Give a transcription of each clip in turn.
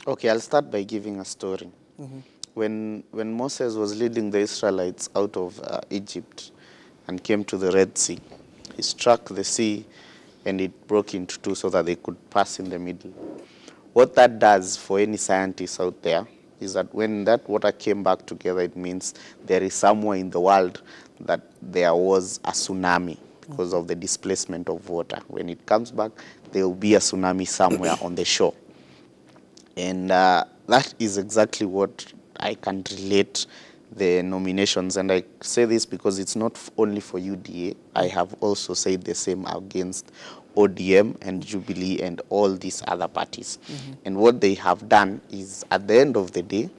Okay, I'll start by giving a story. When Moses was leading the Israelites out of Egypt and came to the Red Sea, he struck the sea and it broke into two so that they could pass in the middle. What that does for any scientists out there is that when that water came back together, it means there is somewhere in the world that there was a tsunami because of the displacement of water. When it comes back, there will be a tsunami somewhere on the shore. And that is exactly what I can relate the nominations. And I say this because it's not only for UDA. I have also said the same against ODM and Jubilee and all these other parties. And what they have done is, at the end of the day,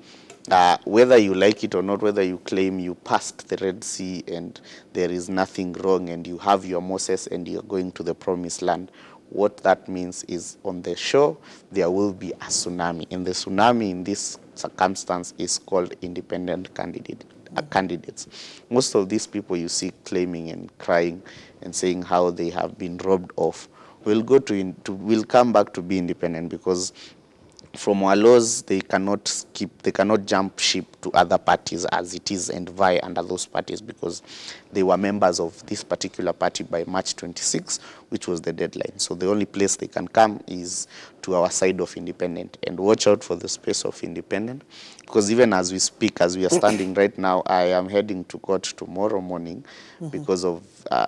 whether you like it or not, whether you claim you passed the Red Sea and there is nothing wrong and you have your Moses and you're going to the promised land, what that means is on the shore there will be a tsunami. And the tsunami in this circumstance is called independent candidates. Most of these people you see claiming and crying and saying how they have been robbed of will come back to be independent, because from our laws, they cannot jump ship to other parties as it is and vie under those parties, because they were members of this particular party by March 26, which was the deadline. So the only place they can come is to our side of independent. And watch out for the space of independent, because even as we speak, as we are standing right now, I am heading to court tomorrow morning because of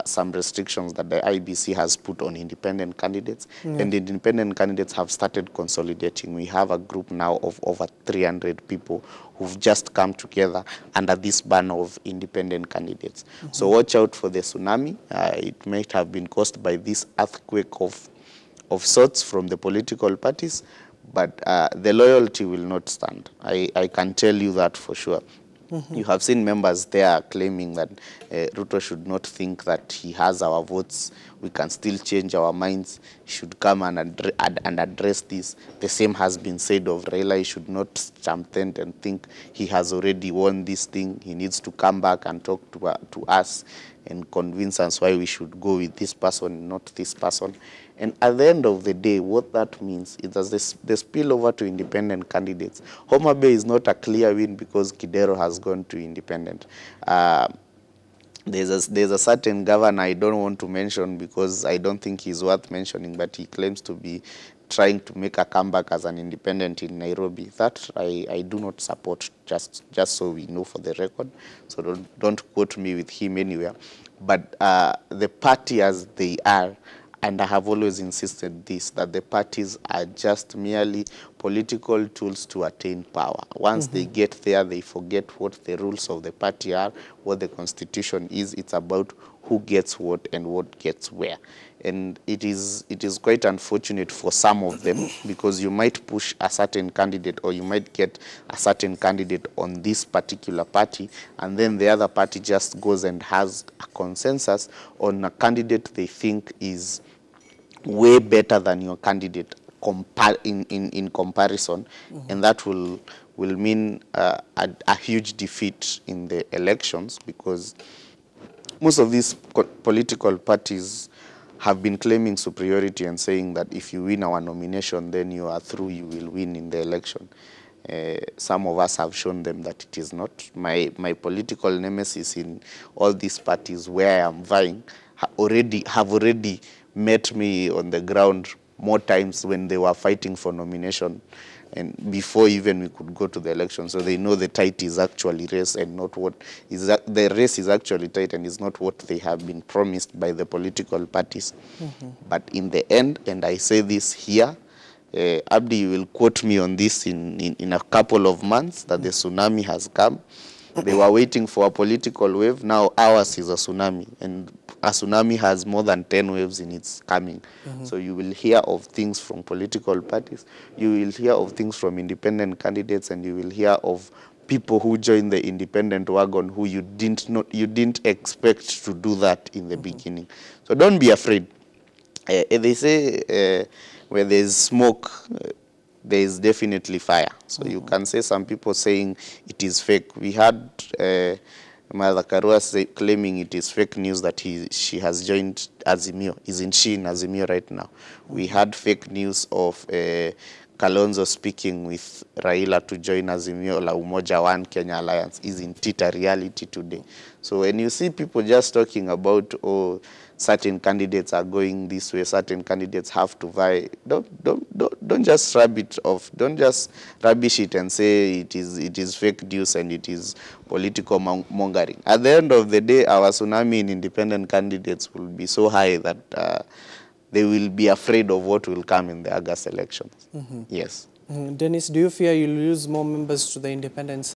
some restrictions that the IBC has put on independent candidates. And the independent candidates have started consolidating. We have a group now of over 300 people who've just come together under this banner of independent candidates. So watch out for the tsunami. It might have been caused by this earthquake of sorts from the political parties, but the loyalty will not stand. I can tell you that for sure. You have seen members there claiming that Ruto should not think that he has our votes. We can still change our minds. He should come and address this. The same has been said of Raila. He should not jump tent and think he has already won this thing. He needs to come back and talk to us and convince us why we should go with this person, not this person. And at the end of the day, what that means is that the spillover to independent candidates. Homa Bay is not a clear win because Kidero has gone to independent. There's a certain governor I don't want to mention because I don't think he's worth mentioning, but he claims to be trying to make a comeback as an independent in Nairobi. That I do not support, just so we know for the record. So don't quote me with him anywhere. But the party as they are, and I have always insisted this, that the parties are just merely political tools to attain power. Once they get there, they forget what the rules of the party are, what the constitution is. It's about who gets what and what gets where. And it is quite unfortunate for some of them, because you might push a certain candidate or you might get a certain candidate on this particular party, and then the other party just goes and has a consensus on a candidate they think is way better than your candidate in comparison, and that will mean a huge defeat in the elections, because most of these political parties have been claiming superiority and saying that if you win our nomination, then you are through, you will win in the election. Some of us have shown them that it is not. My political nemesis in all these parties where I am vying have already met me on the ground more times when they were fighting for nomination, and before even we could go to the election. So they know the tight is actually race and not what is the race is actually tight and is not what they have been promised by the political parties. But in the end, and I say this here, Abdi, you will quote me on this in a couple of months, that the tsunami has come. They were waiting for a political wave. Now ours is a tsunami, and a tsunami has more than 10 waves in its coming. So you will hear of things from political parties, you will hear of things from independent candidates, and you will hear of people who join the independent wagon who you didn't expect to do that in the beginning. So don't be afraid. They say where there's smoke, there is definitely fire. So you can say some people saying it is fake. We had Mother Karua claiming it is fake news that she has joined Azimio. Isn't she in Azimio right now? We had fake news of Kalonzo speaking with Raila to join Azimio la Umoja One Kenya Alliance, isn't it a reality today? So when you see people just talking about, oh, certain candidates are going this way, certain candidates have to vie, don't just rub it off. Don't just rubbish it and say it is fake news and it is political mongering. At the end of the day, our tsunami in independent candidates will be so high that they will be afraid of what will come in the August elections. Yes. Dennis, do you fear you'll lose more members to the independents?